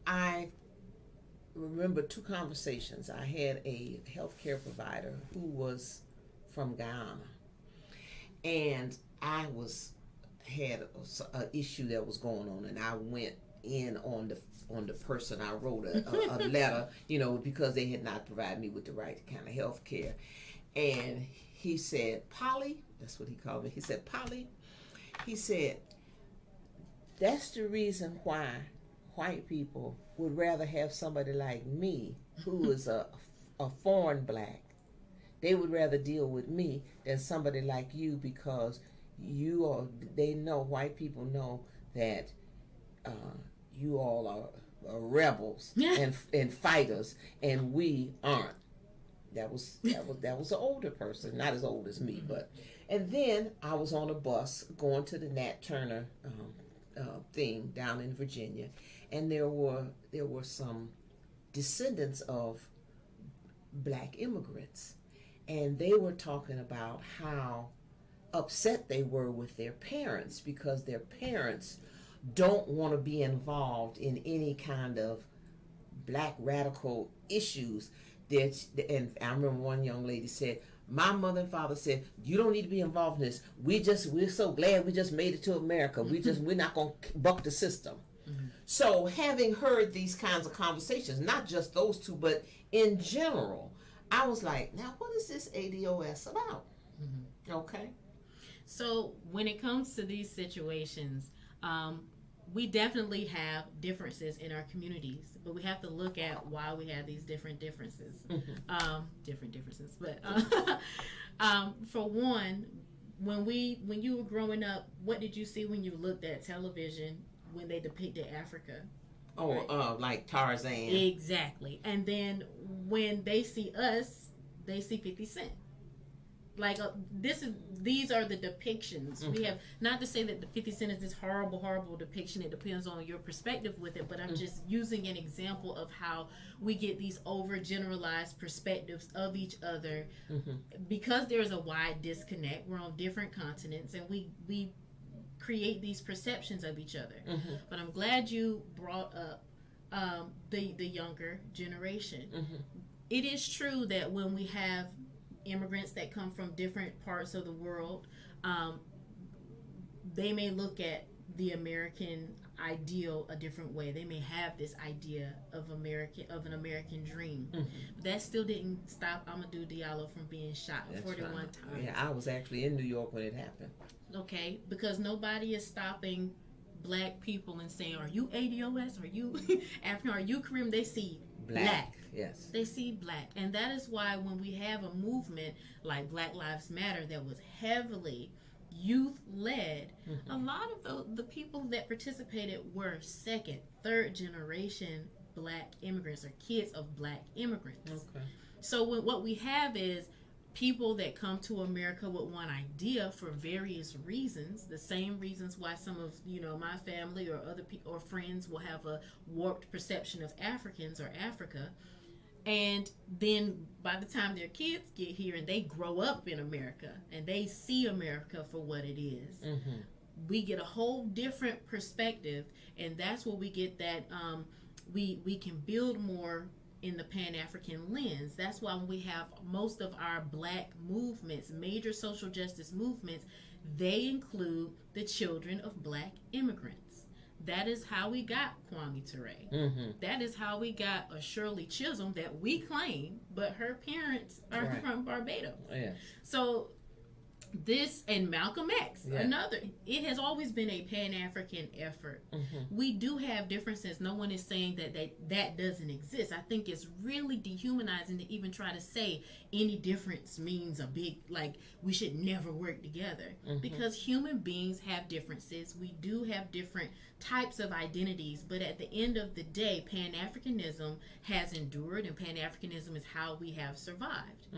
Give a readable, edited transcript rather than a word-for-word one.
I remember two conversations. I had a healthcare provider who was from Guyana, and I was had a issue that was going on, and I went in on the person. I wrote a letter, because they had not provided me with the right kind of health care. And he said, Polly, that's what he called me. He said, Polly, he said, that's the reason why white people would rather have somebody like me, who is a foreign black. They would rather deal with me than somebody like you, because they know, white people know that you all are rebels and fighters, and we aren't. That was an older person, not as old as me, but. And then I was on a bus going to the Nat Turner thing down in Virginia, and there were some descendants of black immigrants, and they were talking about how upset they were with their parents because their parents don't want to be involved in any kind of black radical issues. And I remember one young lady said, my mother and father said, you don't need to be involved in this. We're so glad we just made it to America. We're not going to buck the system. Mm-hmm. So having heard these kinds of conversations, not just those two, but in general, I was like, now what is this ADOS about? Mm-hmm. Okay. So when it comes to these situations, we definitely have differences in our communities, but we have to look at why we have these different differences. Mm-hmm. Different differences. But for one, when you were growing up, what did you see when you looked at television when they depicted Africa? Oh, right? Like Tarzan. Exactly. And then when they see us, they see 50 Cent. Like these are the depictions. Okay. We have, not to say that the 50 Cent is this horrible depiction. It depends on your perspective with it, but I'm just using an example of how we get these overgeneralized perspectives of each other, because there's a wide disconnect. We're on different continents, and we create these perceptions of each other. But I'm glad you brought up the younger generation. It is true that when we have immigrants that come from different parts of the world, they may look at the American ideal a different way. They may have this idea of an American dream. But that still didn't stop Amadou Diallo from being shot 41 times. Yeah, I was actually in New York when it happened. Okay, because nobody is stopping black people and saying, are you ADOS? Are you African? Are you Caribbean? They see black. Yes. They see black. And that is why when we have a movement like Black Lives Matter that was heavily youth-led, a lot of the people that participated were second, third generation black immigrants, or kids of black immigrants. Okay. So what we have is people that come to America with one idea for various reasons, the same reasons why some of my family or other people or friends will have a warped perception of Africans or Africa. And then by the time their kids get here and they grow up in America and they see America for what it is, we get a whole different perspective, and that's where we get that we can build more in the Pan-African lens. That's why when we have most of our black movements, major social justice movements, they include the children of black immigrants. That is how we got Kwame Ture. That is how we got a Shirley Chisholm that we claim, but her parents are from Barbados. Yeah. So this, and Malcolm X, another, it has always been a Pan-African effort. We do have differences. No one is saying that doesn't exist. I think it's really dehumanizing to even try to say any difference means a big, like, we should never work together, because human beings have differences. We do have different types of identities, but at the end of the day, Pan-Africanism has endured, and Pan-Africanism is how we have survived.